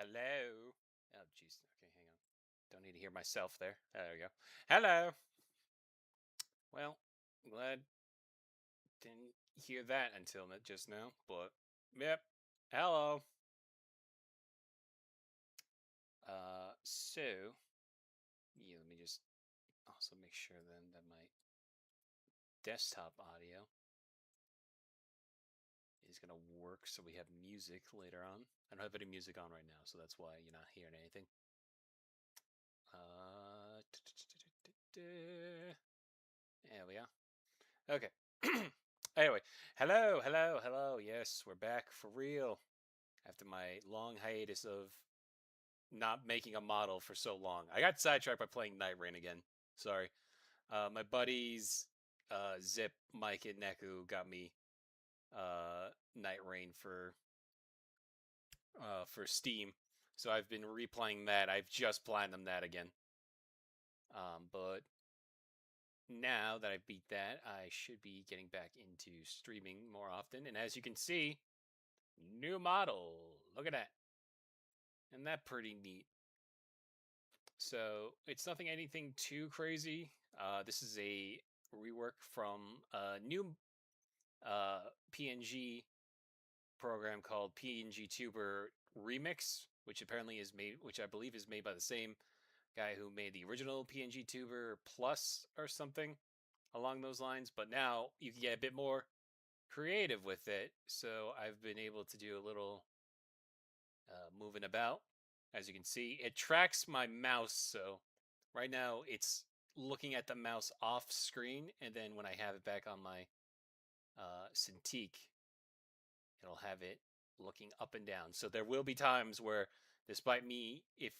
Hello. Oh, jeez. Okay, hang on. Don't need to hear myself there. There we go. Hello. Well, glad didn't hear that until just now, but yep. Hello. So yeah, let me just also make sure then that my desktop audio is gonna work, so we have music later on. I don't have any music on right now, so that's why you're not hearing anything. There we are. Okay. Anyway, hello. Yes, we're back for real after my long hiatus of not making a model for so long. I got sidetracked by playing Night Rain again. Sorry. My buddies Zip, Mike, and Neku got me Night Rain for Steam, so I've been replaying that. I've just platinumed that again. But now that I beat that, I should be getting back into streaming more often. And as you can see, new model. Look at that. Isn't that pretty neat? So it's nothing anything too crazy. This is a rework from a new uh, PNG program called PNG Tuber Remix, which apparently is made, which I believe is made by the same guy who made the original PNG Tuber Plus or something along those lines. But now you can get a bit more creative with it. So I've been able to do a little moving about. As you can see, it tracks my mouse. So right now it's looking at the mouse off screen, and then when I have it back on my Cintiq, it'll have it looking up and down. So there will be times where, despite me, if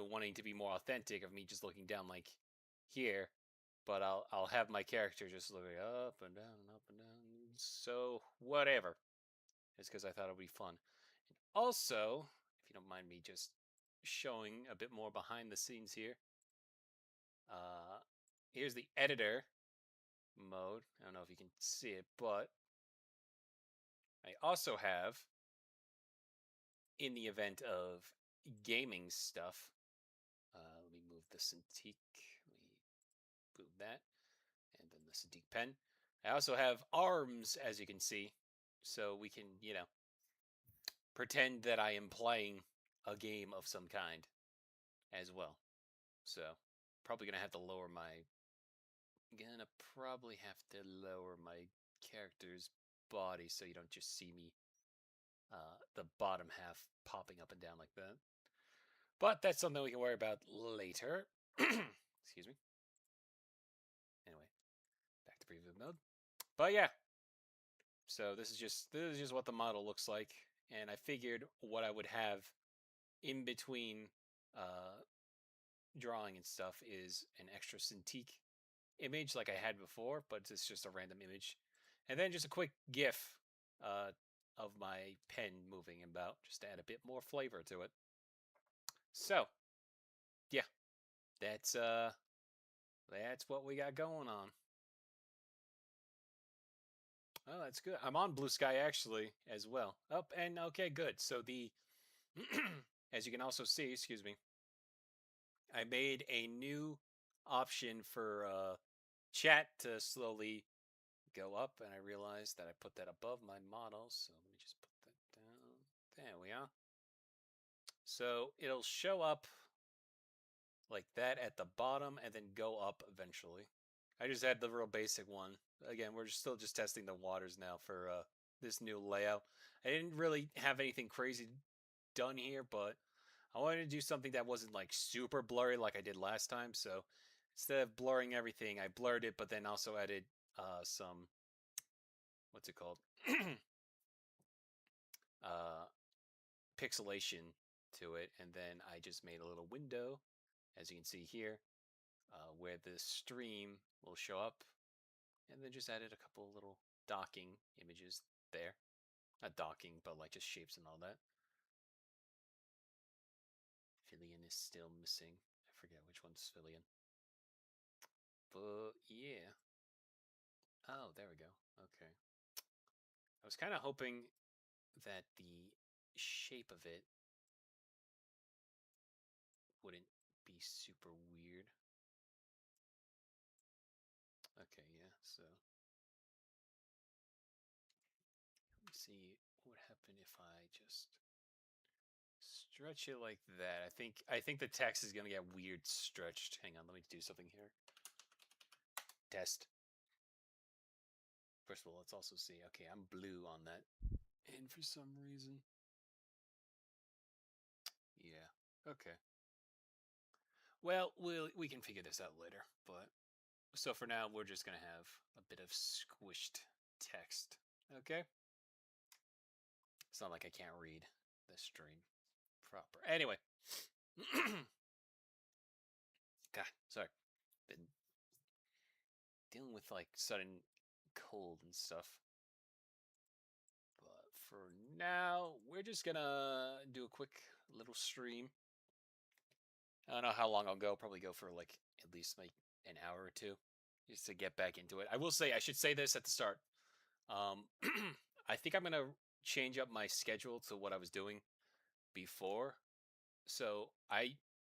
wanting to be more authentic, of me just looking down like here, but I'll have my character just looking up and down and up and down. So whatever. It's because I thought it would be fun. And also, if you don't mind me just showing a bit more behind the scenes here, uh, here's the editor mode. I don't know if you can see it, but I also have, in the event of gaming stuff, let me move the Cintiq. Let me move that, and then the Cintiq pen. I also have arms, as you can see, so we can, pretend that I am playing a game of some kind as well. So, gonna probably have to lower my character's body so you don't just see me, the bottom half popping up and down like that. But that's something we can worry about later. Excuse me. Anyway, back to preview mode. But yeah, so this is just what the model looks like, and I figured what I would have in between uh, drawing and stuff is an extra Cintiq image like I had before, but it's just a random image, and then just a quick GIF uh, of my pen moving about, just to add a bit more flavor to it. So yeah, that's that's what we got going on. Oh, that's good. I'm on Blue Sky actually as well. Oh, and okay, good. So the as you can also see, excuse me, I made a new option for chat to slowly go up, and I realized that I put that above my model. So let me just put that down. There we are. So it'll show up like that at the bottom and then go up eventually. I just had the real basic one. Again, we're still just testing the waters now for this new layout. I didn't really have anything crazy done here, but I wanted to do something that wasn't like super blurry like I did last time. So instead of blurring everything, I blurred it, but then also added some, what's it called? uh, Pixelation to it. And then I just made a little window, as you can see here, where the stream will show up. And then just added a couple little docking images there. Not docking, but like just shapes and all that. Fillion is still missing. I forget which one's Fillion. But yeah. Oh, there we go. Okay. I was kind of hoping that the shape of it wouldn't be super weird. Okay, yeah, so let me see what would happen if I just stretch it like that. I think the text is gonna get weird stretched. Hang on, let me do something here. Test. First of all, let's also see. Okay, I'm blue on that. And for some reason. Yeah. Okay. Well, we can figure this out later, but so for now we're just gonna have a bit of squished text. Okay? It's not like I can't read the stream proper. Anyway. God, sorry. Been dealing with like sudden cold and stuff. But for now, we're just gonna do a quick little stream. I don't know how long I'll go. Probably go for like at least like an hour or two, just to get back into it. I will say I should say this at the start. I think I'm gonna change up my schedule to what I was doing before. So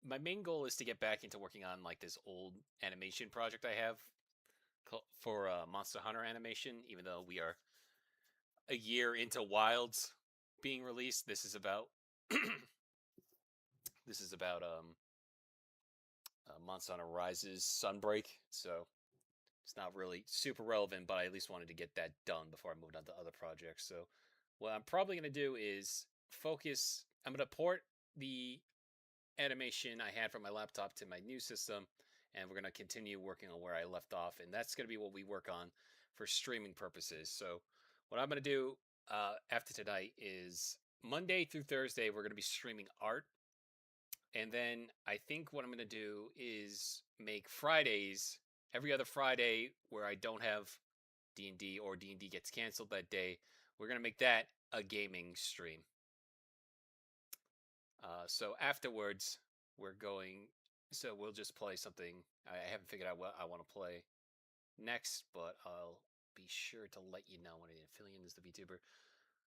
my main goal is to get back into working on like this old animation project I have for Monster Hunter animation. Even though we are a year into Wilds being released, this is about this is about Monster Hunter Rises Sunbreak. So it's not really super relevant, but I at least wanted to get that done before I moved on to other projects. So what I'm probably going to do is focus. I'm going to port the animation I had from my laptop to my new system, and we're going to continue working on where I left off, and that's going to be what we work on for streaming purposes. So what I'm going to do after tonight is Monday through Thursday we're going to be streaming art, and then I think what I'm going to do is make Fridays, every other Friday where I don't have D&D or D&D gets canceled that day, we're going to make that a gaming stream. So afterwards, we'll just play something. I haven't figured out what I want to play next, but I'll be sure to let you know when Fillion is the VTuber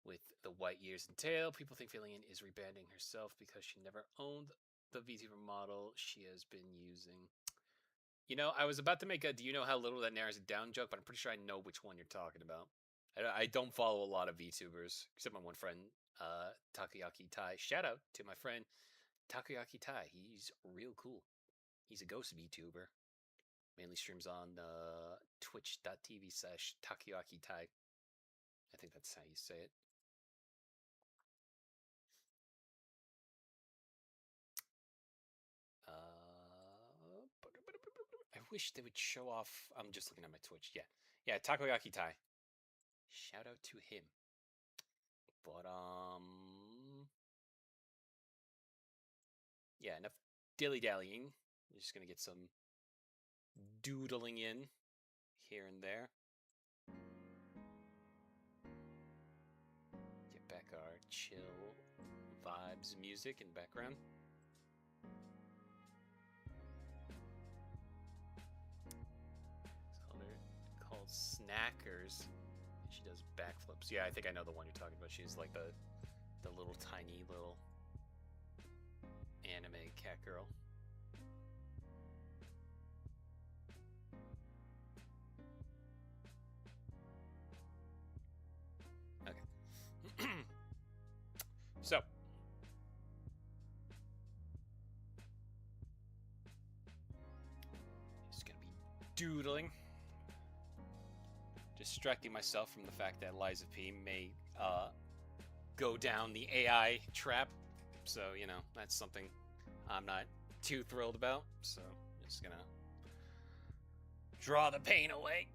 with the white ears and tail. People think Fillion is rebranding herself because she never owned the VTuber model she has been using. You know, I was about to make a do you know how little that narrows it down joke, but I'm pretty sure I know which one you're talking about. I don't follow a lot of VTubers, except my one friend, Takoyaki Tai. Shout out to my friend Takoyaki Tai. He's real cool. He's a ghost VTuber. Mainly streams on twitch.tv/Takoyaki Tai. I think that's how you say it. I wish they would show off. I'm just looking at my Twitch. Yeah, Takoyaki Tai. Shout out to him. But yeah, enough dilly dallying. We're just gonna get some doodling in here and there. Get back our chill vibes music in the background. So they're called Snackers. She does backflips. Yeah, I think I know the one you're talking about. She's like the little tiny little anime cat girl. Okay. So just gonna be doodling, distracting myself from the fact that Liza P may go down the AI trap. So, you know, that's something I'm not too thrilled about. So, just gonna draw the pain away.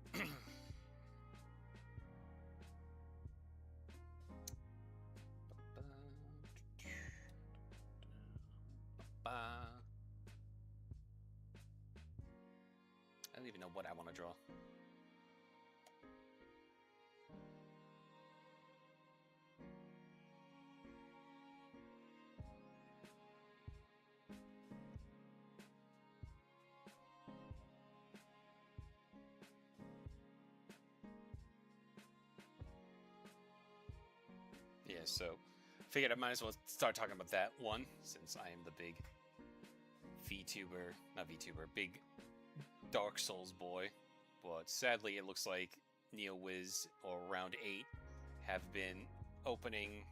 I don't even know what I want to draw. Yeah, so figured I might as well start talking about that one since I am the big VTuber, not VTuber, big Dark Souls boy. But sadly, it looks like NeoWiz or Round 8 have been opening,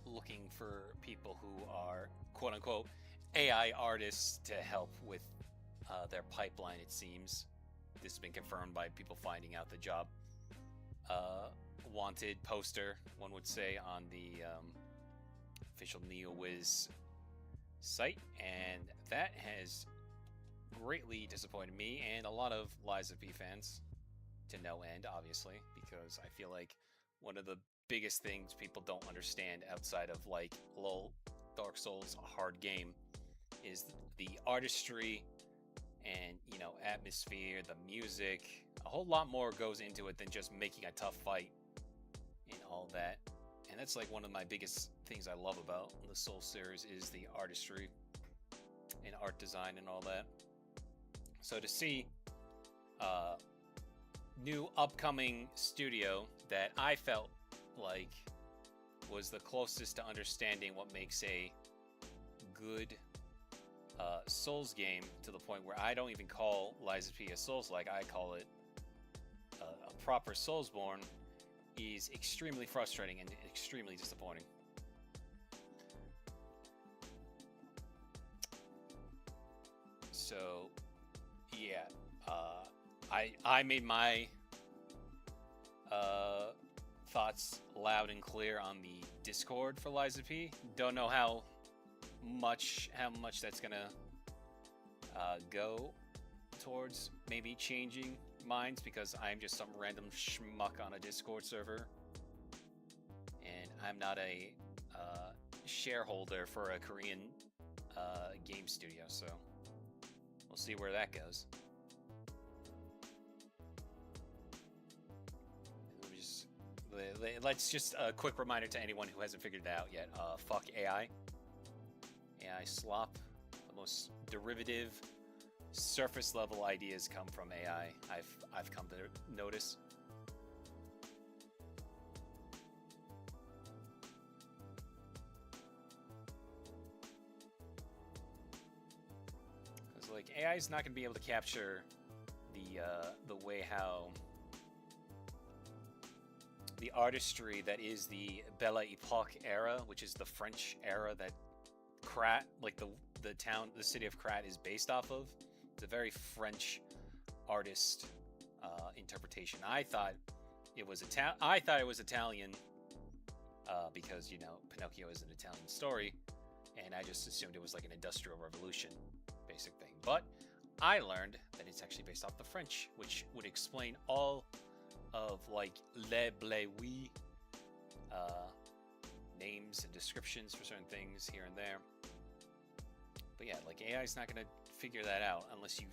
looking for people who are quote unquote AI artists to help with their pipeline, it seems. This has been confirmed by people finding out the job. Wanted poster, one would say, on the official NeoWiz site, and that has greatly disappointed me and a lot of Lies of P fans to no end, obviously, because I feel like one of the biggest things people don't understand outside of like LOL, Dark Souls, a hard game, is the artistry and, you know, atmosphere, the music. A whole lot more goes into it than just making a tough fight and all that. And that's like one of my biggest things I love about the Soul series is the artistry and art design and all that. So to see new upcoming studio that I felt like was the closest to understanding what makes a good Souls game, to the point where I don't even call Lies of P a Souls-like, I call it a proper Soulsborne, is extremely frustrating and extremely disappointing. So, yeah, I made my thoughts loud and clear on the Discord for Lies of P. Don't know how much that's gonna go towards maybe changing minds, because I'm just some random schmuck on a Discord server, and I'm not a shareholder for a Korean game studio, so we'll see where that goes. Let's just a quick reminder to anyone who hasn't figured it out yet. Fuck AI. AI slop. The most derivative, surface level ideas come from AI. I've come to notice. Because like AI is not going to be able to capture the way how the artistry that is the Belle Epoque era, which is the French era that Krat, like the town, the city of Krat is based off of. It's a very French artist interpretation. I thought it was Italian because, you know, Pinocchio is an Italian story, and I just assumed it was like an Industrial Revolution basic thing. But I learned that it's actually based off the French, which would explain all of like les bleuis names and descriptions for certain things here and there. But yeah, like AI is not gonna figure that out unless you.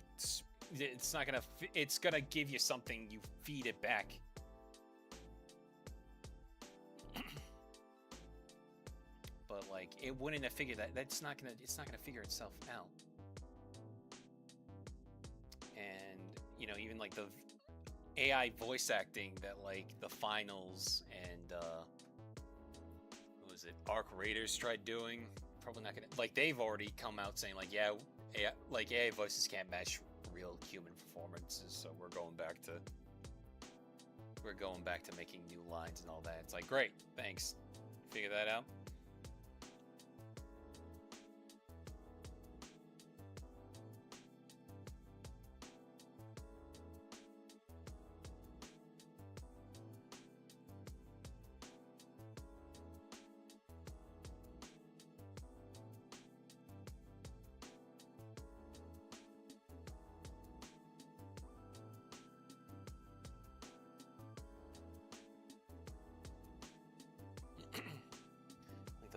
It's not gonna. It's gonna give you something. You feed it back. But like, it wouldn't have figured that. That's not gonna. It's not gonna figure itself out. And you know, even like the AI voice acting that like the finals and what was it, Arc Raiders tried doing. Probably not gonna, like, they've already come out saying like, yeah, AI, like AI voices can't match real human performances, so we're going back to making new lines and all that. It's like, great, thanks, figure that out.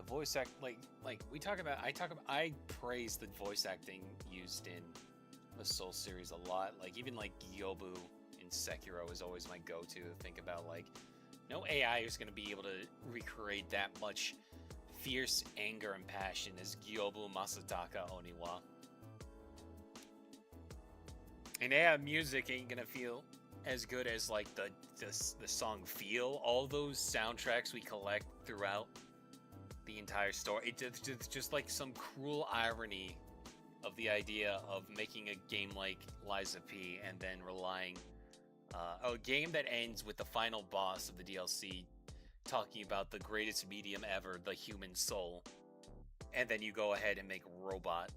Voice act, like we talk about, I praise the voice acting used in the Soul series a lot. Like even like Gyobu in Sekiro is always my go-to. Think about like no AI is going to be able to recreate that much fierce anger and passion as Gyobu Masataka Oniwa. And AI music ain't gonna feel as good as like the song Feel. All those soundtracks we collect throughout the entire story. It's just like some cruel irony of the idea of making a game like Liza P and then relying a game that ends with the final boss of the DLC talking about the greatest medium ever, the human soul, and then you go ahead and make robot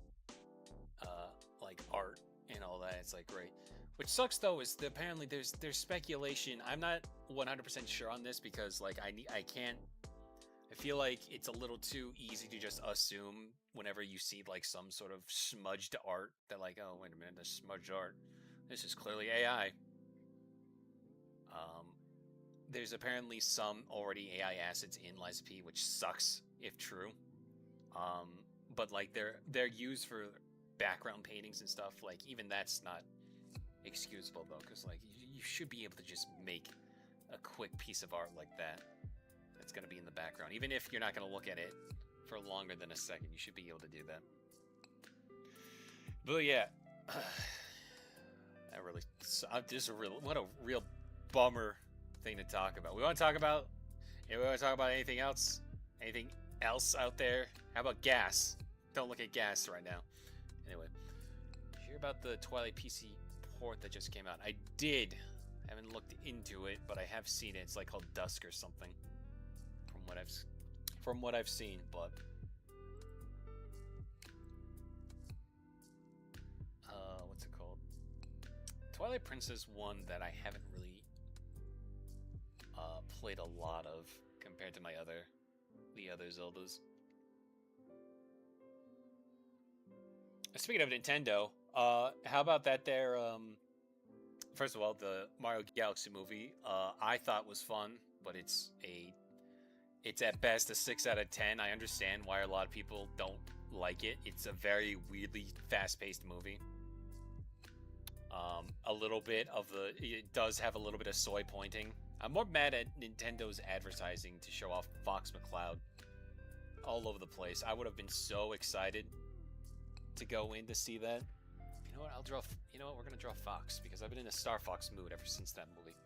like art and all that. It's like great. Which sucks though is that apparently there's speculation. I'm not 100% sure on this because like I can't. I feel like it's a little too easy to just assume whenever you see like some sort of smudged art that like, oh wait a minute, this smudged art, this is clearly AI. Um, there's apparently some already AI assets in Liza P, which sucks if true. Um, but like they're used for background paintings and stuff. Like even that's not excusable though, because like you should be able to just make a quick piece of art like that that's going to be in the background, even if you're not going to look at it for longer than a second. You should be able to do that. But yeah, that really this is a real what a real bummer thing to talk about. We want to talk about anything else? Anything else out there? How about gas? Don't look at gas right now. Anyway, did you hear about the Twilight PC port that just came out? I did. I haven't looked into it, but I have seen it. It's like called Dusk or something. From what I've seen, but what's it called? Twilight Princess one that I haven't really played a lot of compared to the other Zeldas. Speaking of Nintendo, how about that there, first of all, the Mario Galaxy movie, I thought was fun, but it's at best a 6 out of 10. I understand why a lot of people don't like it. It's a very weirdly fast-paced movie. It does have a little bit of soy pointing. I'm more mad at Nintendo's advertising to show off Fox McCloud all over the place. I would have been so excited to go in to see that. You know what? We're gonna draw Fox because I've been in a Star Fox mood ever since that movie.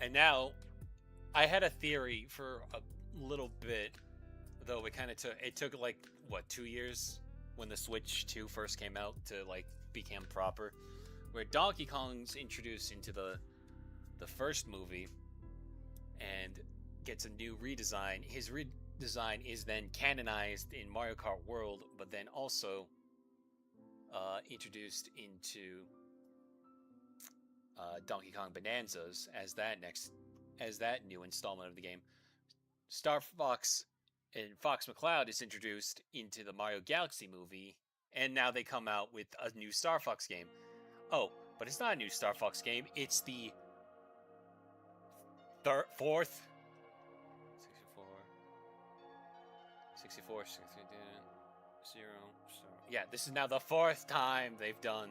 And now, I had a theory for a little bit, though it took like, what, 2 years when the Switch 2 first came out to like become proper, where Donkey Kong's introduced into the first movie and gets a new redesign. His redesign is then canonized in Mario Kart World, but then also introduced into Donkey Kong Bonanzas as that new installment of the game. Star Fox and Fox McCloud is introduced into the Mario Galaxy movie, and now they come out with a new Star Fox game. Oh, but it's not a new Star Fox game. It's the fourth 64 0. Yeah, this is now the fourth time they've done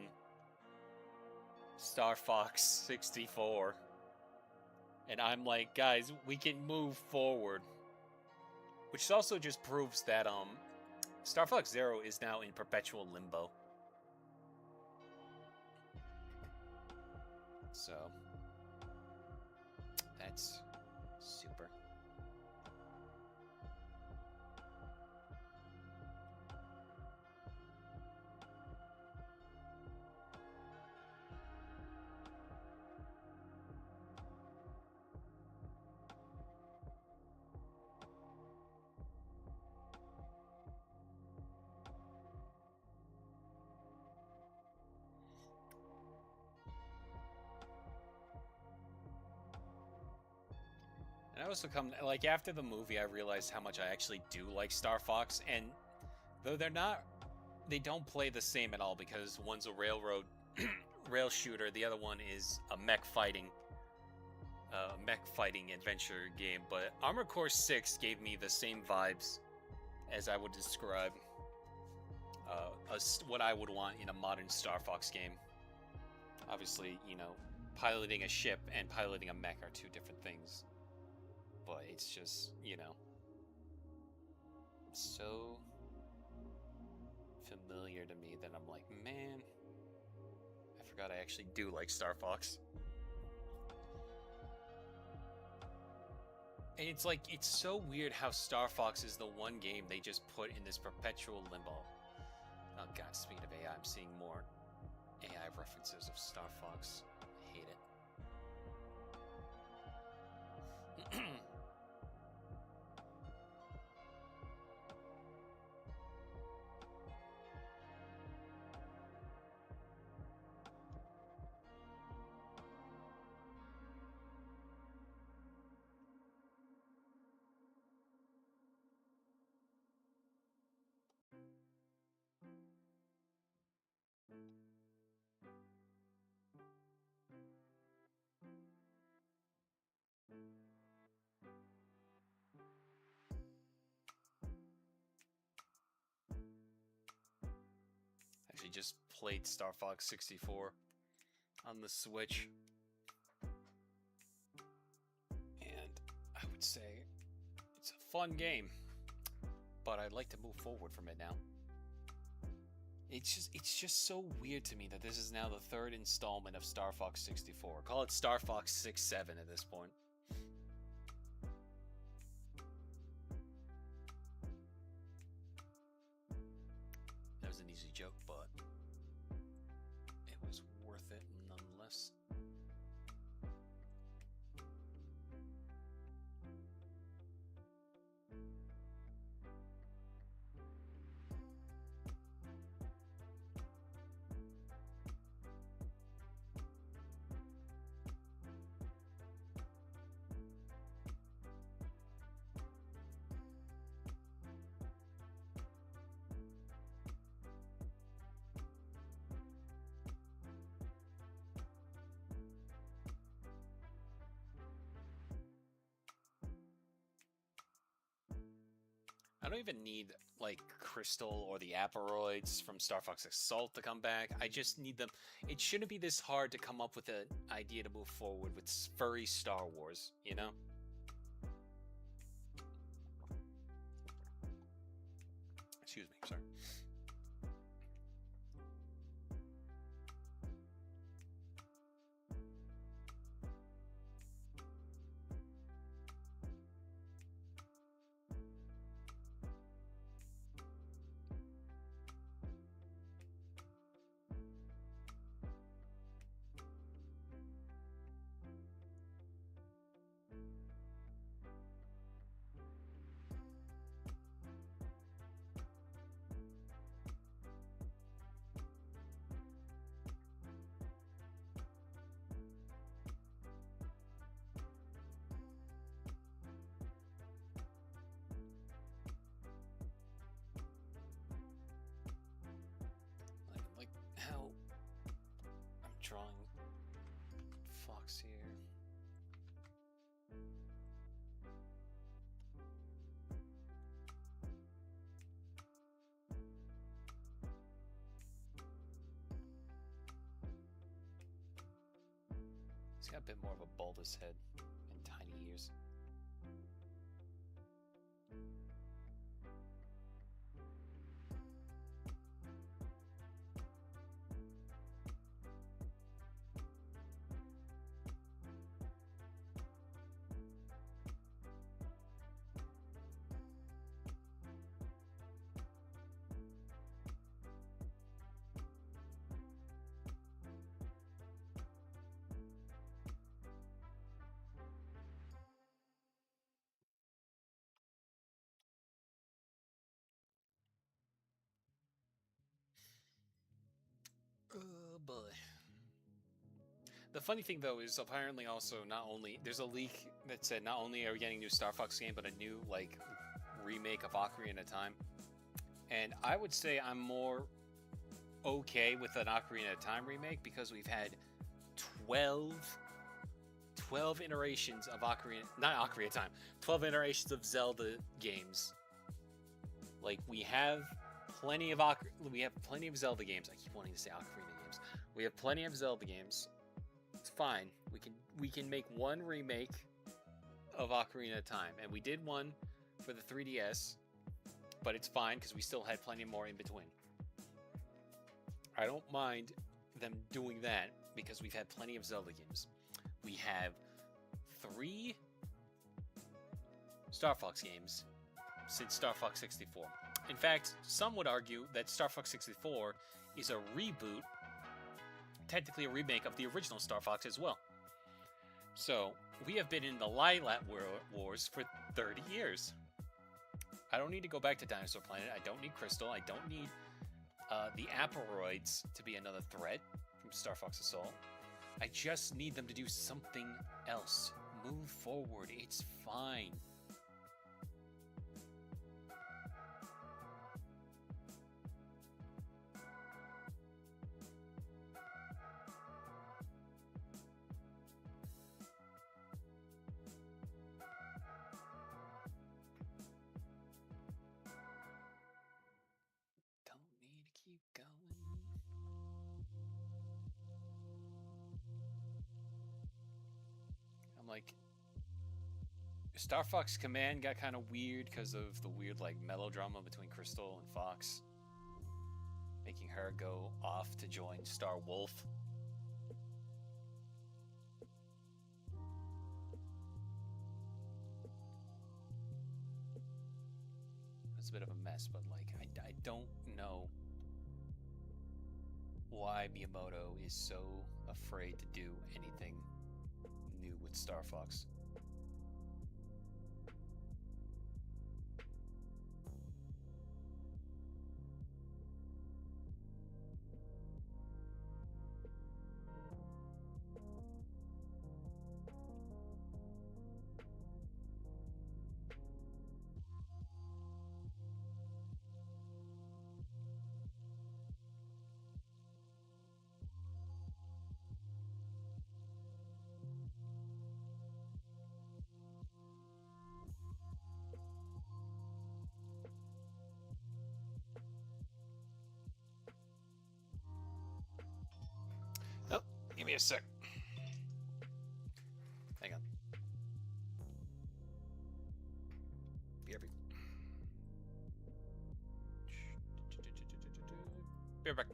Star Fox 64. And I'm like, guys, we can move forward. Which also just proves that Star Fox Zero is now in perpetual limbo. So that's super. And I also like after the movie, I realized how much I actually do like Star Fox, and though they don't play the same at all because one's a rail shooter, the other one is a mech fighting adventure game. But Armored Core 6 gave me the same vibes as I would describe what I would want in a modern Star Fox game. Obviously, piloting a ship and piloting a mech are two different things. But it's just, so familiar to me that I'm like, man, forgot I actually do like Star Fox. And it's like, it's so weird how Star Fox is the one game they just put in this perpetual limbo. Oh god, speaking of AI, I'm seeing more AI references of Star Fox. I hate it. Actually just played Star Fox 64 on the Switch. And I would say it's a fun game, but I'd like to move forward from it now. It's just so weird to me that this is now the third installment of Star Fox 64. Call it Star Fox 67 at this point. That was an easy joke, but it was worth it nonetheless. I don't even need, like, Crystal or the Aperoids from Star Fox Assault to come back. I just need them. It shouldn't be this hard to come up with an idea to move forward with furry Star Wars, you know? Excuse me, sorry. Like how I'm drawing Fox here. He's got a bit more of a bulbous head and tiny ears. Oh boy. The funny thing though is apparently also not only there's a leak that said not only are we getting a new Star Fox game, but a new like remake of Ocarina of Time. And I would say I'm more okay with an Ocarina of Time remake because we've had 12 iterations of not Ocarina of Time, 12 iterations of Zelda games. Like we have plenty of Zelda games. I keep wanting to say Ocarina games. We have plenty of Zelda games. It's fine. We can make one remake of Ocarina of Time, and we did one for the 3DS, but it's fine because we still had plenty more in between. I don't mind them doing that because we've had plenty of Zelda games. We have 3 Star Fox games since Star Fox 64. In fact, some would argue that Star Fox 64 is a reboot, technically a remake of the original Star Fox as well. So, we have been in the Lilat Wars for 30 years. I don't need to go back to Dinosaur Planet. I don't need Crystal. I don't need the Aporoids to be another threat from Star Fox Assault. I just need them to do something else. Move forward. It's fine. Like, Star Fox Command got kind of weird because of the weird, like, melodrama between Crystal and Fox, making her go off to join Star Wolf. It's a bit of a mess, but, like, I don't know why Miyamoto is so afraid to do anything new with Star Fox. Oh, give me a sec. Hang on. BRB. Be right back.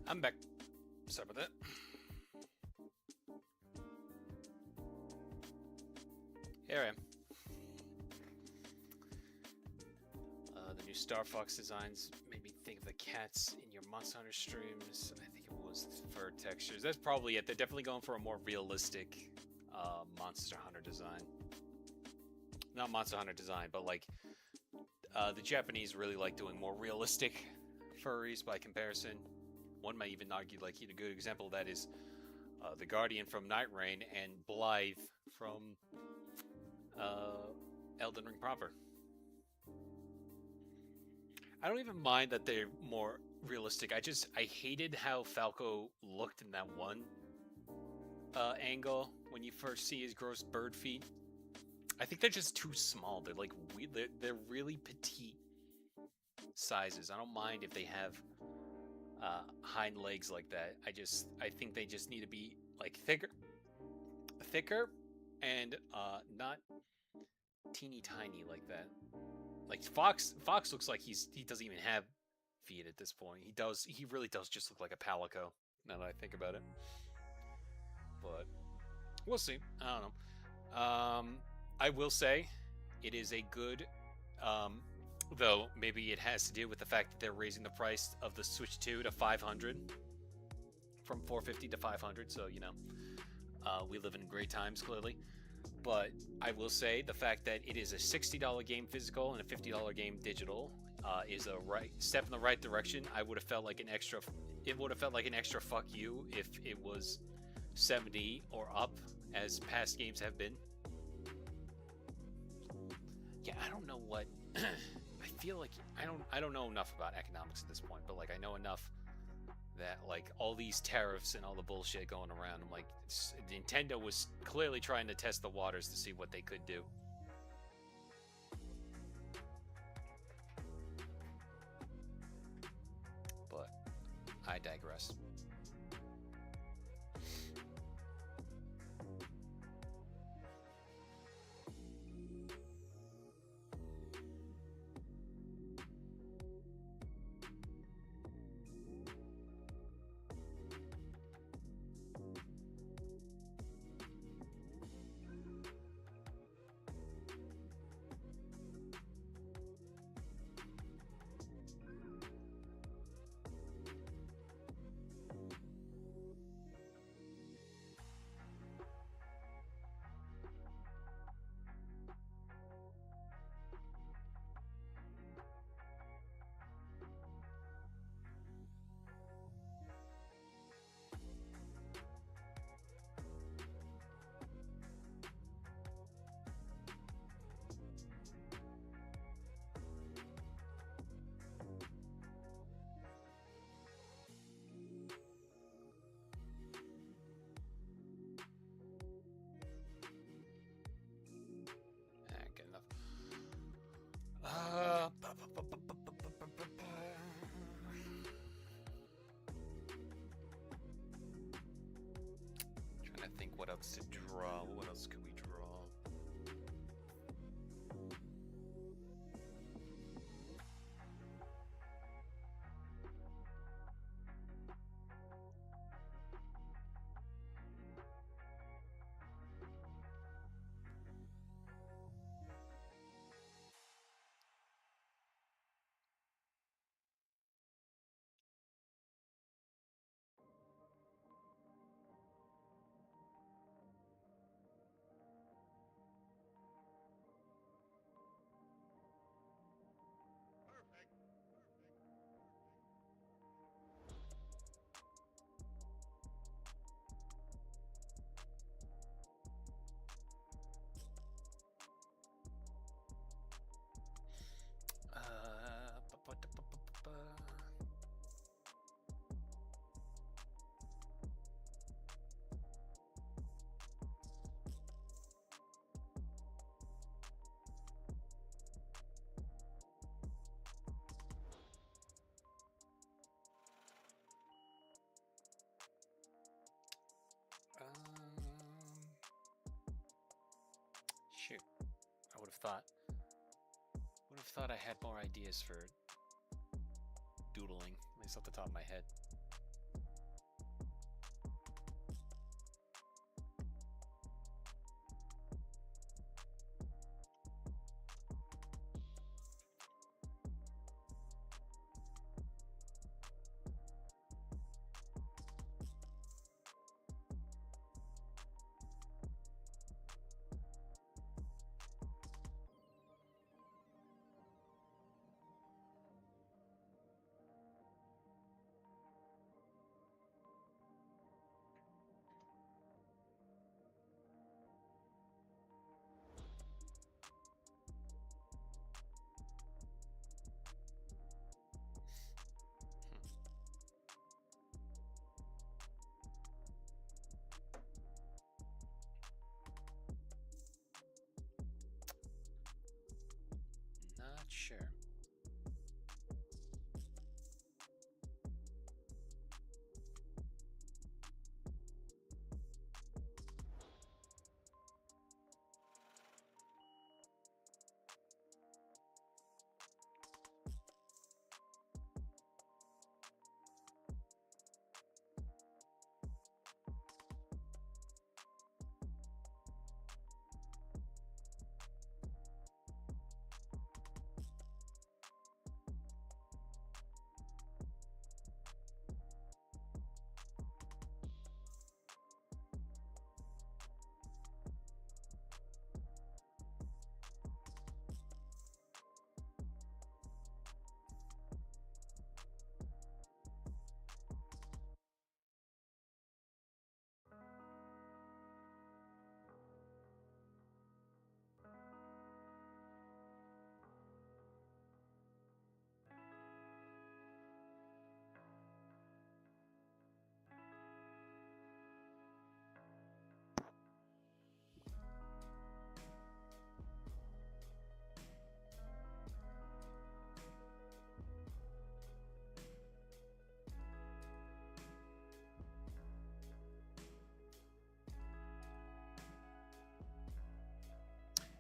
I'm back. Sorry about that. Here I am. The new Star Fox designs made me think of the cats in your Monster Hunter streams. I think it was fur textures. That's probably it. They're definitely going for a more realistic Monster Hunter design. Not Monster Hunter design, but like the Japanese really like doing more realistic furries by comparison. One might even argue, like, a good example of that is the Guardian from Night Rain and Blythe from Elden Ring proper. I don't even mind that they're more realistic. I hated how Falco looked in that one angle when you first see his gross bird feet. I think they're just too small. They're like they're really petite sizes. I don't mind if they have hind legs like that. I think they just need to be like thicker, and not teeny tiny like that. Like Fox looks like he doesn't even have feet at this point. He really does just look like a palico now that I think about it. But we'll see. I don't know. I will say it is a good, though maybe it has to do with the fact that they're raising the price of the Switch 2 to 500 from 450 to 500. So we live in great times clearly. But I will say the fact that it is a $60 game physical and a $50 game digital is a right step in the right direction. I would have felt like an extra. It would have felt like an extra fuck you if it was 70 or up, as past games have been. Yeah, I don't know what. I feel like I don't know enough about economics at this point, but like I know enough that like all these tariffs and all the bullshit going around, I'm like, Nintendo was clearly trying to test the waters to see what they could do. But I digress. Good enough. Trying to think what else to draw. What else could we draw? thought I had more ideas for doodling, at least off the top of my head. Not sure.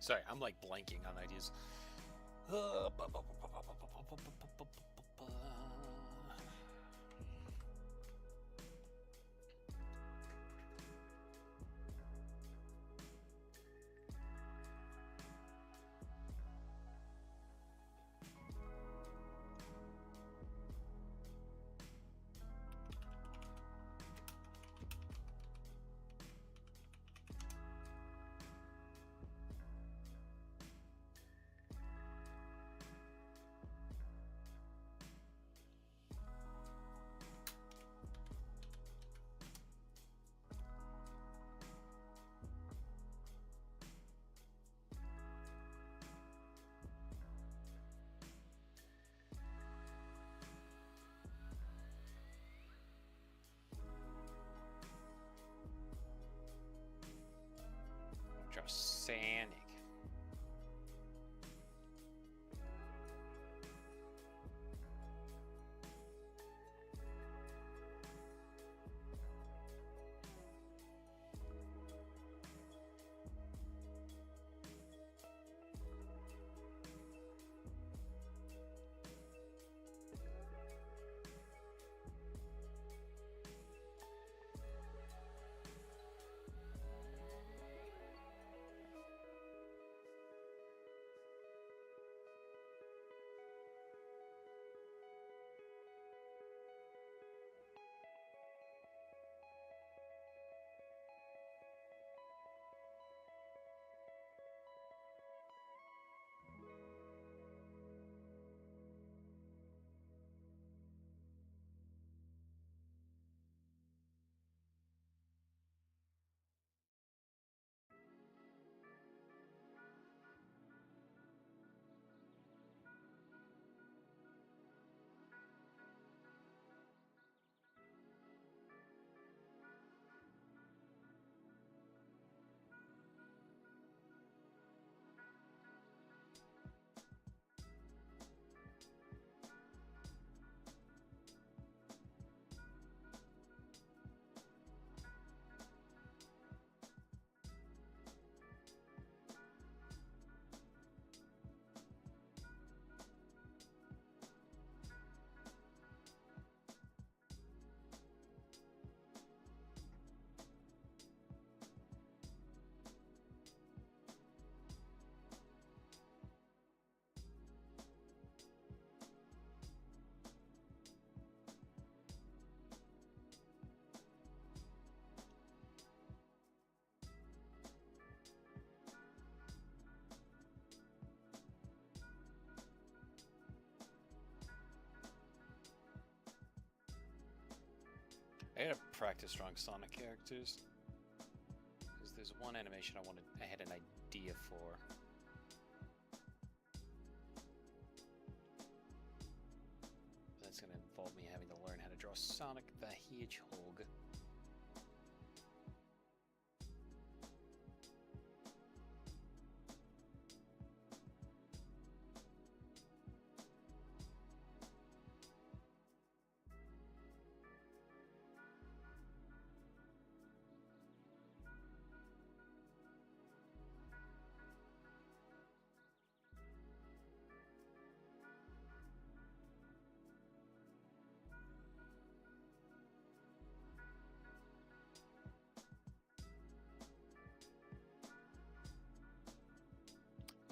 Sorry, I'm like blanking on ideas. I gotta practice drawing Sonic characters. Because there's one animation I had an idea for. That's gonna involve me having to learn how to draw Sonic the Hedgehog.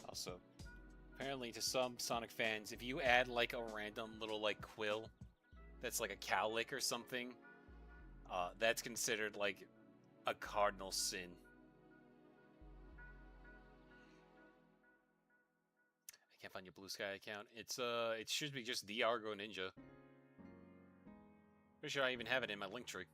Also, apparently to some Sonic fans, if you add like a random little like quill that's like a cowlick or something, that's considered like a cardinal sin. I can't find your Blue Sky account. It should be just the Argo Ninja. Pretty sure I even have it in my link tree.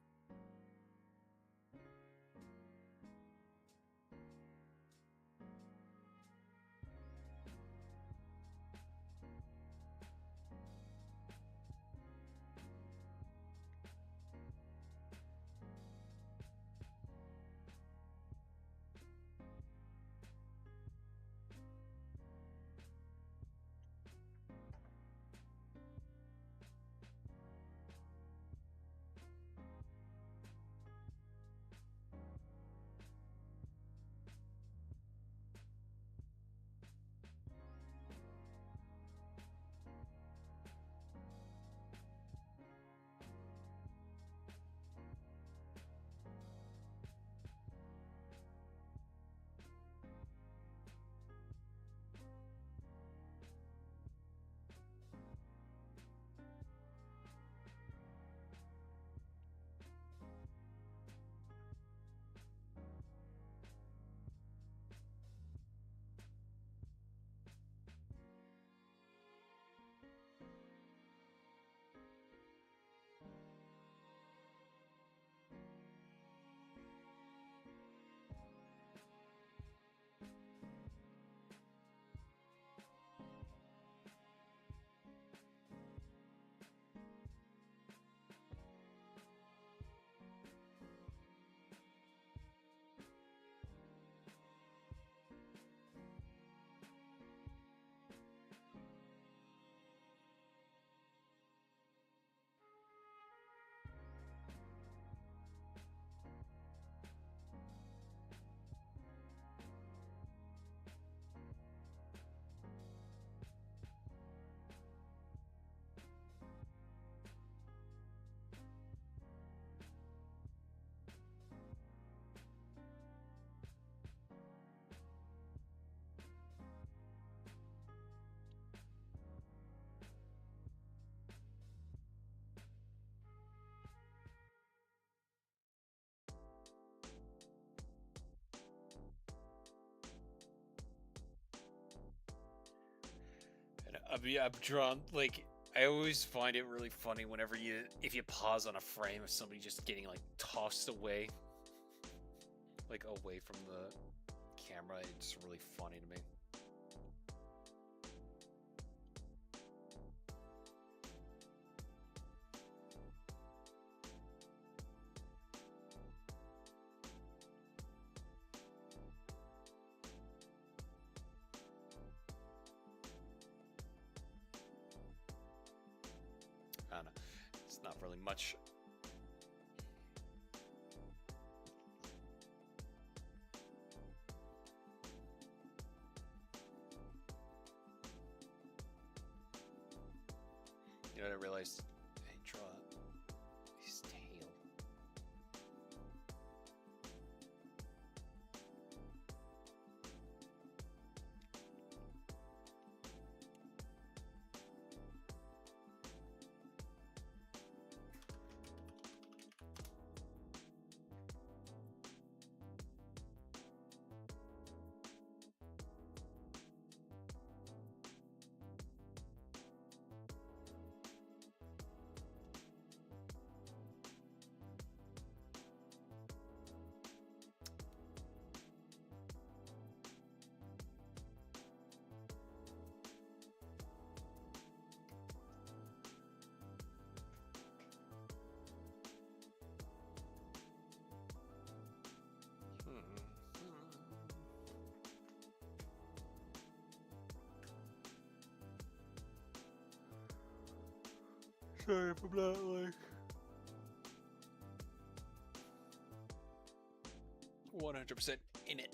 And I've drawn like I always find it really funny whenever if you pause on a frame of somebody just getting like tossed away, like away from the camera. It's really funny to me. I don't know. It's not really much. You know what I realized? I draw his tail. Sorry if I'm not like 100% in it.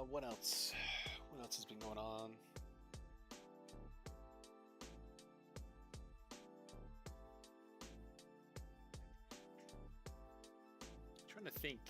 What else? What else has been going on? I'm trying to think.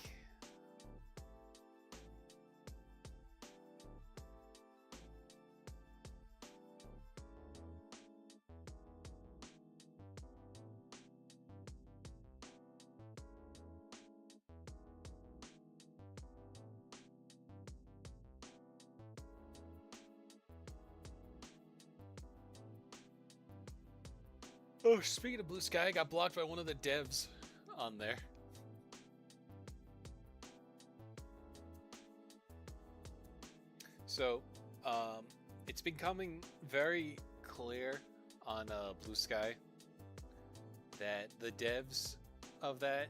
Oh, speaking of Blue Sky, I got blocked by one of the devs on there. So, it's becoming very clear on Blue Sky that the devs of that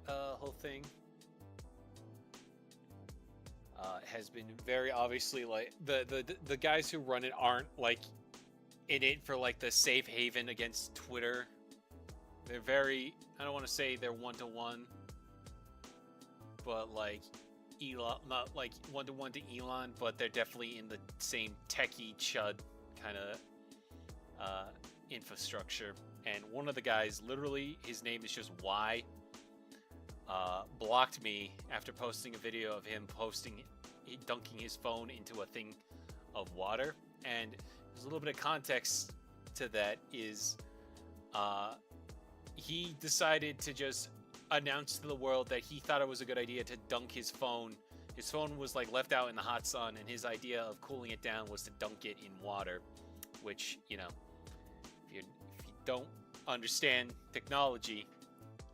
whole thing has been very obviously like the guys who run it aren't like in it for like the safe haven against Twitter. They're very, I don't want to say they're one-to-one, but like Elon, not like one-to-one to Elon, but they're definitely in the same techie chud kind of infrastructure. And one of the guys, literally, his name is just Y, blocked me after posting a video of him dunking his phone into a thing of water. And there's a little bit of context to that is he decided to just announce to the world that he thought it was a good idea to dunk his phone. His phone was like left out in the hot sun, and his idea of cooling it down was to dunk it in water, which, you know, if you don't understand technology,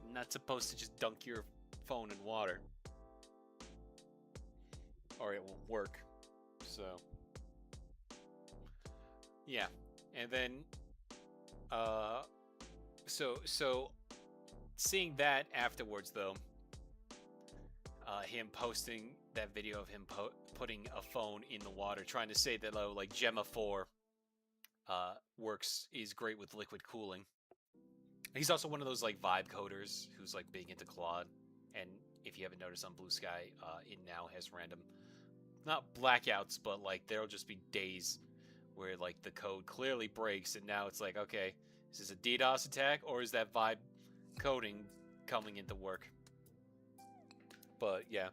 you're not supposed to just dunk your phone in water, or it won't work. So yeah, and then so seeing that afterwards, though, him posting that video of him putting a phone in the water, trying to say that like Gemma 4 is great with liquid cooling. He's also one of those like vibe coders who's like big into Claude, and if you haven't noticed on Blue Sky, it now has random, not blackouts, but like there'll just be days where like the code clearly breaks, and now it's like, okay, is this a DDoS attack or is that vibe coding coming into work? But yeah,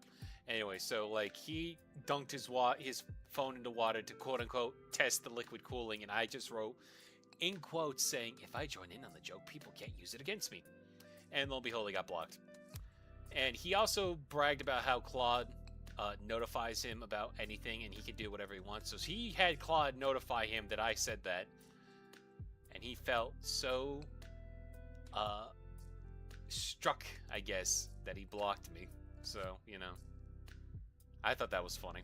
anyway, so like he dunked his phone into water to quote unquote test the liquid cooling, and I just wrote in quotes saying, if I join in on the joke, people can't use it against me. And lo and behold, he got blocked. And he also bragged about how Claude notifies him about anything and he can do whatever he wants. So he had Claude notify him that I said that, and he felt so struck, I guess, that he blocked me. So, you know, I thought that was funny.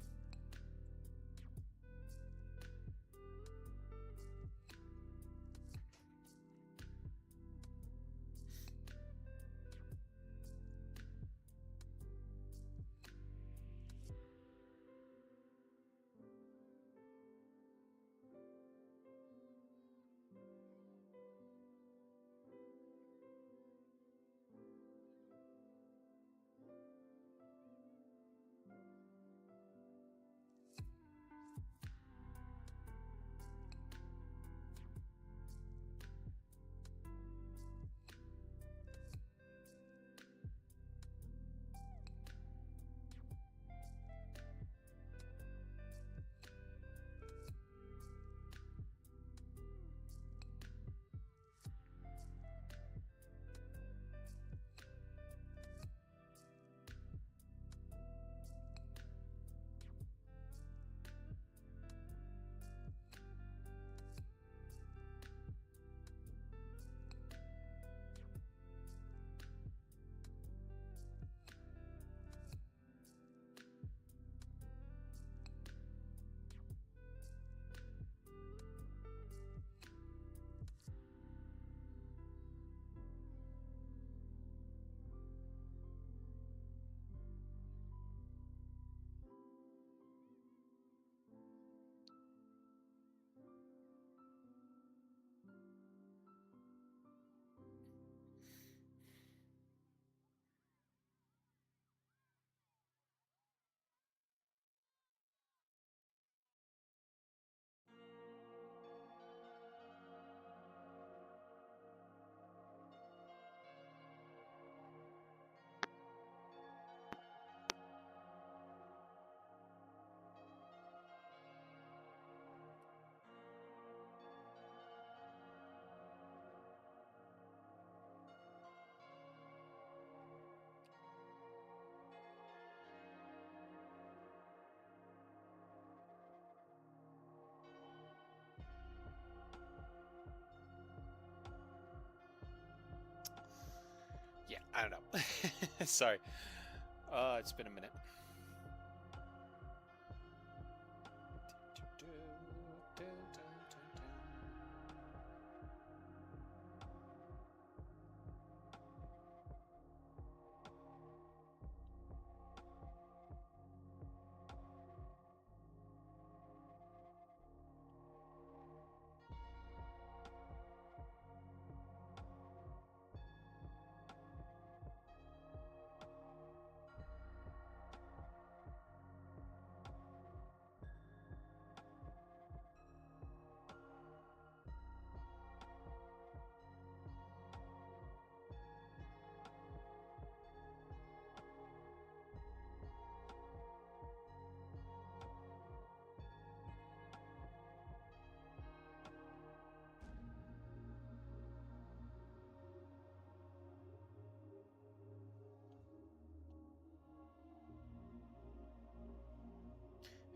I don't know. Sorry. It's been a minute.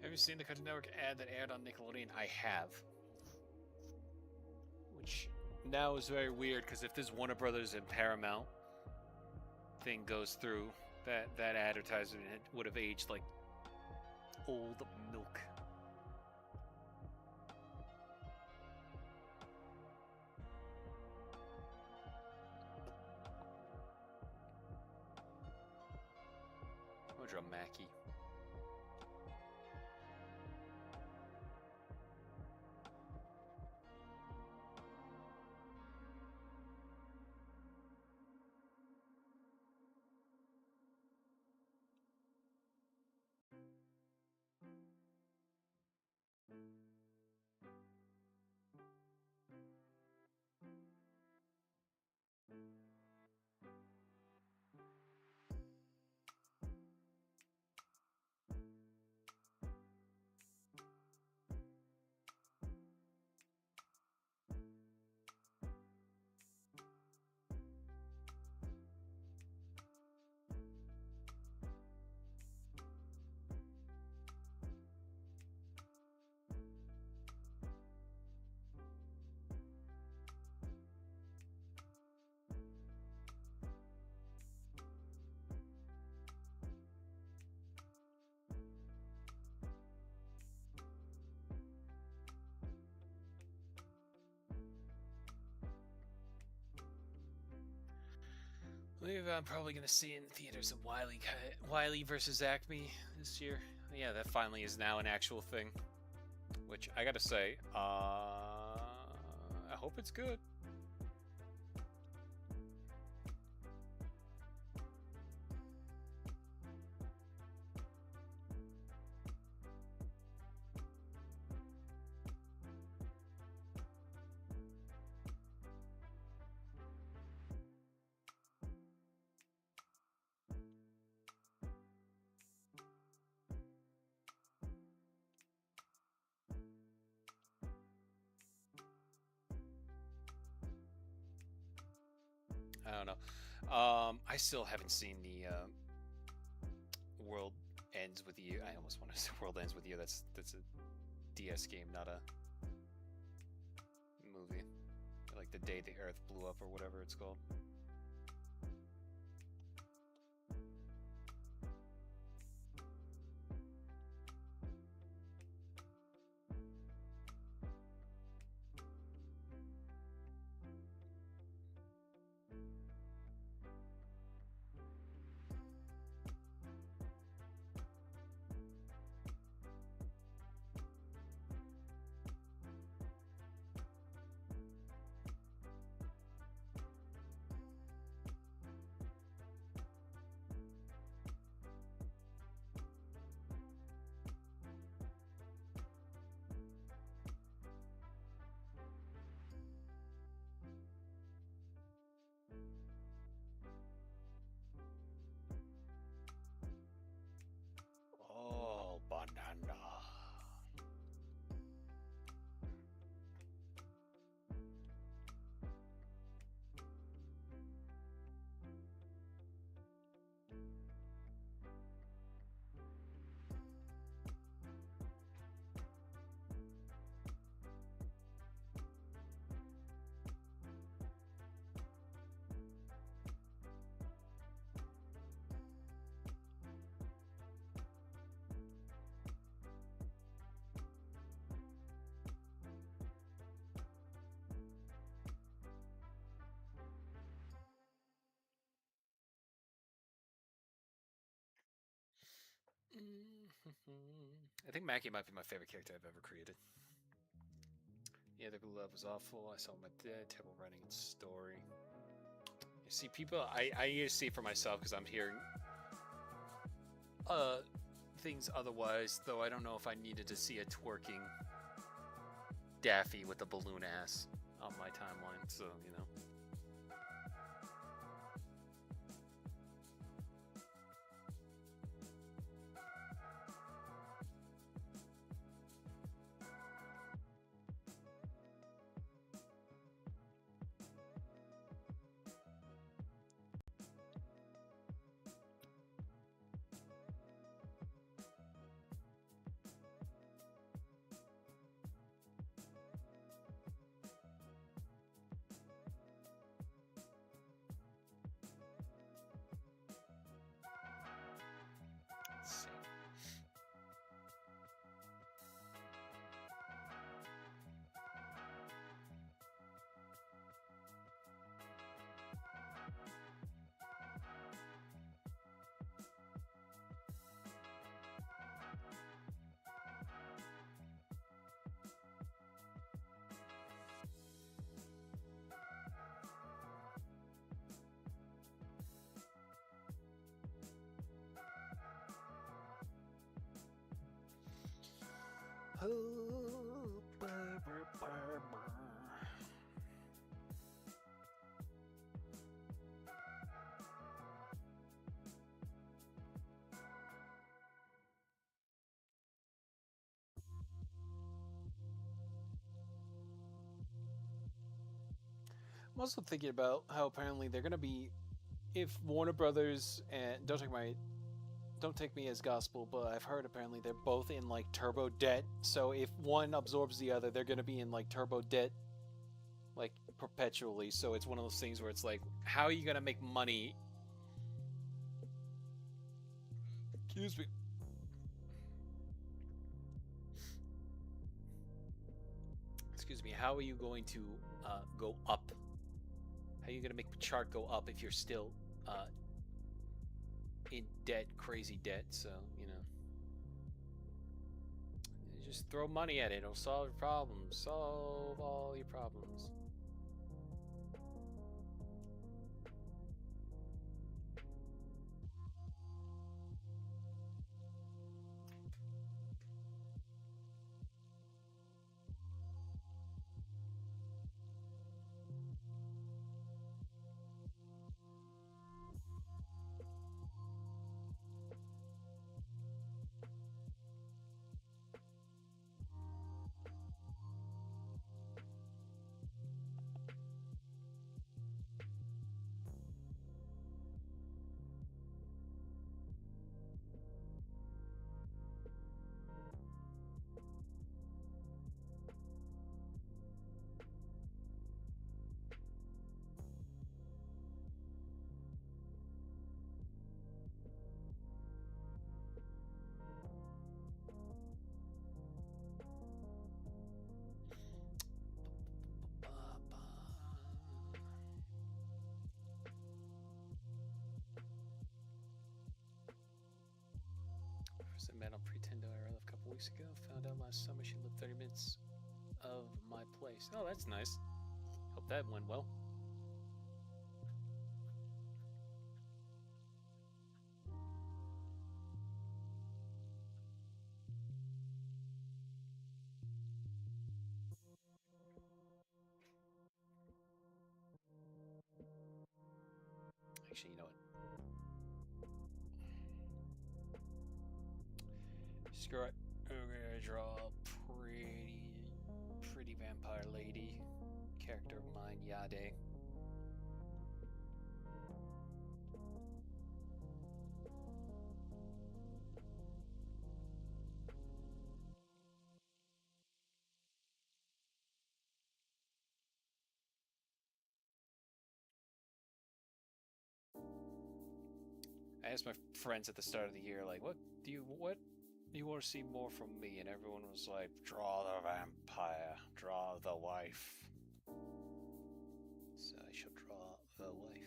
Have you seen the Cartoon Network ad that aired on Nickelodeon? I have. Which now is very weird, because if this Warner Brothers and Paramount thing goes through, that advertisement would have aged like old milk. Woodrow Mackey. I believe I'm probably going to see in theaters a Wily versus Acme this year. Yeah, that finally is now an actual thing. Which, I gotta say, I hope it's good. I don't know. I still haven't seen the World Ends With You. I almost want to say World Ends With You. That's a DS game, not a movie. Like The Day the Earth Blew Up or whatever it's called. I think Mackie might be my favorite character I've ever created. Yeah, the glue up was awful. I saw my dad, terrible writing and story. You see, people, I need to see for myself because I'm hearing things otherwise, though I don't know if I needed to see a twerking Daffy with a balloon ass on my timeline, so, you know. Let's see. I'm also thinking about how apparently they're gonna be, if Warner Brothers and don't take me as gospel, but I've heard apparently they're both in like turbo debt. So if one absorbs the other, they're gonna be in like turbo debt, like perpetually. So it's one of those things where it's like, how are you gonna make money? Excuse me. Excuse me. How are you going to go up? How are you gonna make the chart go up if you're still in debt, crazy debt? So you know. Just throw money at it. It'll solve your problems. Solve all your problems. I met on Pretendo IRL a couple weeks ago. Found out last summer she lived 30 minutes of my place. Oh, that's nice. Hope that went well. Actually, you know what? Screw it. We're gonna draw a pretty vampire lady. Character of mine, Yade. I asked my friends at the start of the year, like, what do you want to see more from me? And everyone was like, draw the vampire, draw the wife. So I shall draw the wife.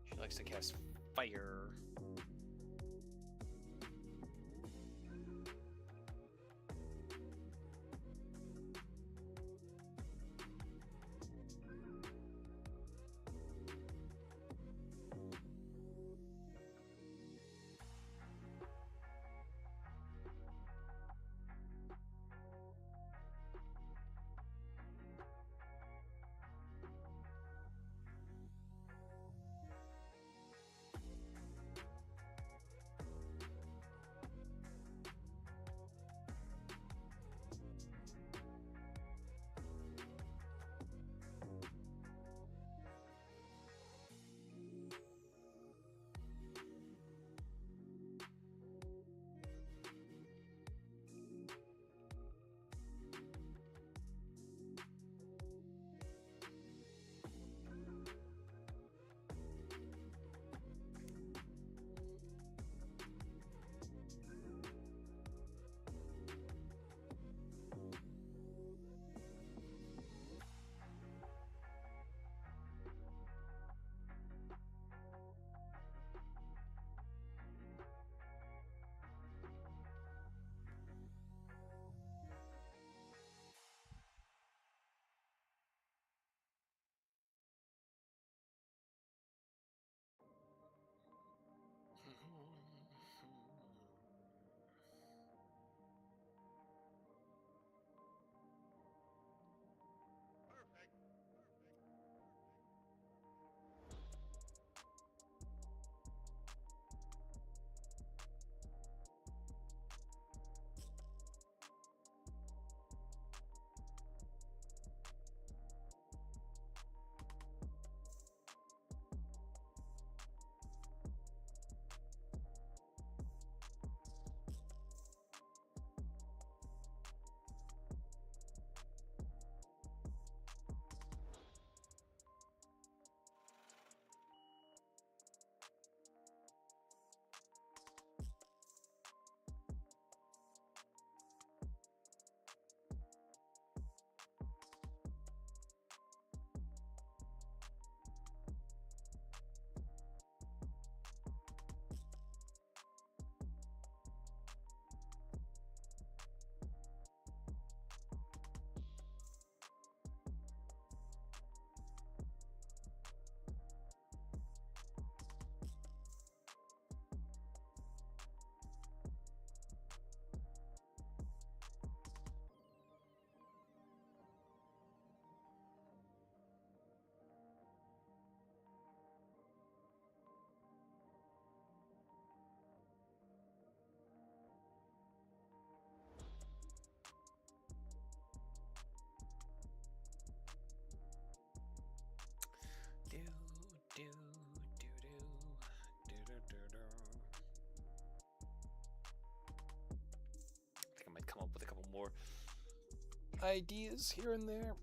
She likes to cast fire. ideas here and there.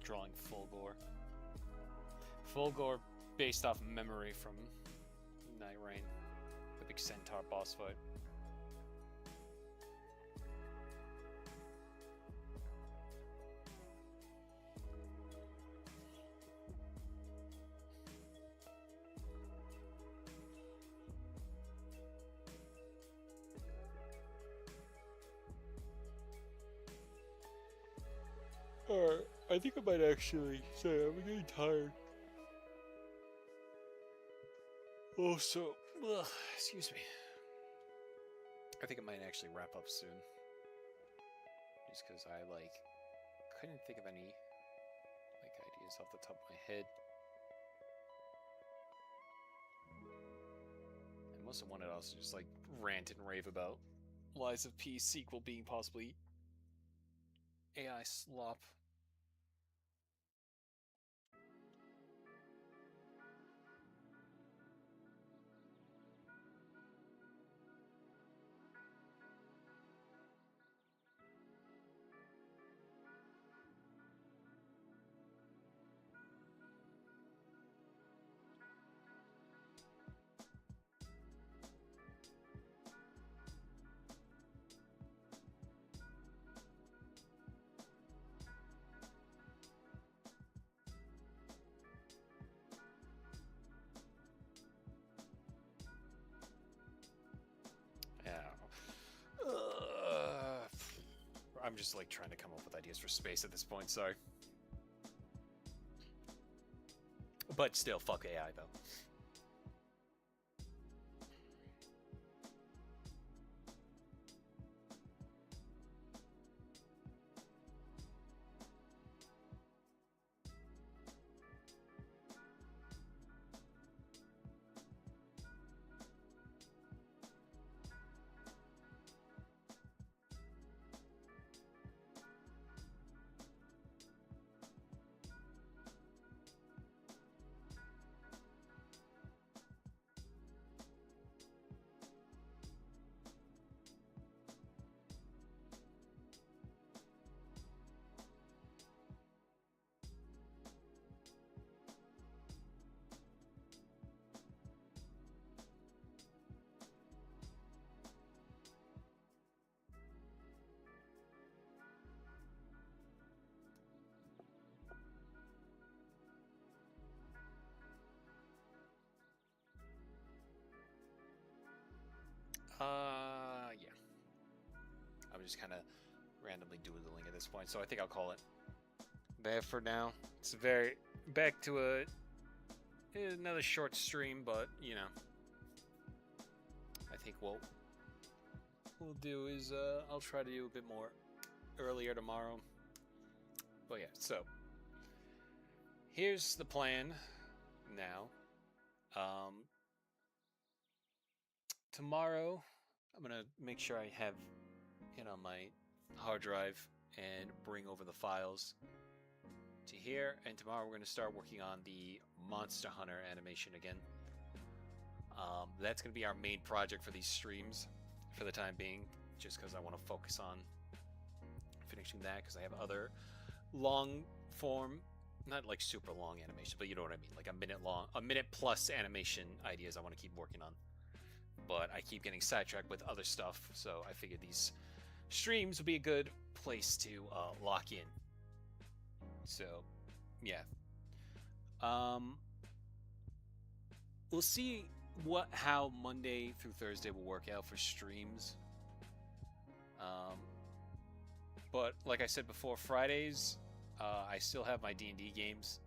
Drawing full gore. Full gore based off memory from Night Rain, the big centaur boss fight. Alright, I think I might actually say I'm getting tired. Oh, so, excuse me. I think I might actually wrap up soon. Just because I, couldn't think of any, ideas off the top of my head. And most of wanted to also just, rant and rave about Lies of P sequel being possibly AI slop. I'm just trying to come up with ideas for space at this point, sorry. But still, fuck AI though. just kind of randomly doodling at this point. So I think I'll call it there for now. It's very back to another short stream, but you know, I think what we'll do is I'll try to do a bit more earlier tomorrow. But yeah, so here's the plan now. Tomorrow I'm gonna make sure I have it on my hard drive and bring over the files to here, and tomorrow we're going to start working on the Monster Hunter animation again. That's going to be our main project for these streams for the time being, just because I want to focus on finishing that, because I have other long form, not like super long animation, but you know what I mean, like a minute plus animation ideas I want to keep working on. But I keep getting sidetracked with other stuff, so I figured these streams would be a good place to lock in. So, yeah. We'll see how Monday through Thursday will work out for streams. But like I said before, Fridays, I still have my D&D games,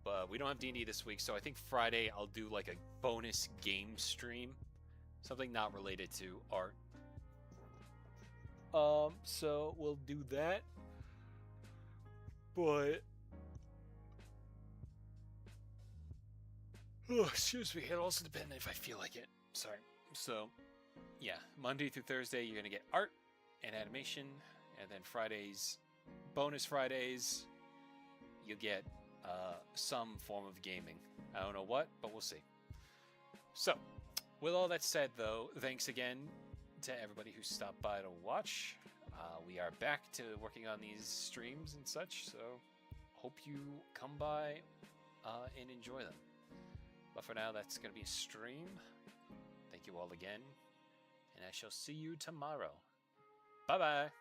but we don't have D&D this week, so I think Friday I'll do like a bonus game stream, something not related to art. So we'll do that. But excuse me, it'll also depend if I feel like it. Sorry. So yeah, Monday through Thursday you're gonna get art and animation, and then Fridays, bonus Fridays, you get some form of gaming. I don't know what, but we'll see. So, with all that said, though, thanks again to everybody who stopped by to watch. We are back to working on these streams and such, so hope you come by and enjoy them. But for now, that's going to be a stream. Thank you all again, and I shall see you tomorrow. Bye-bye.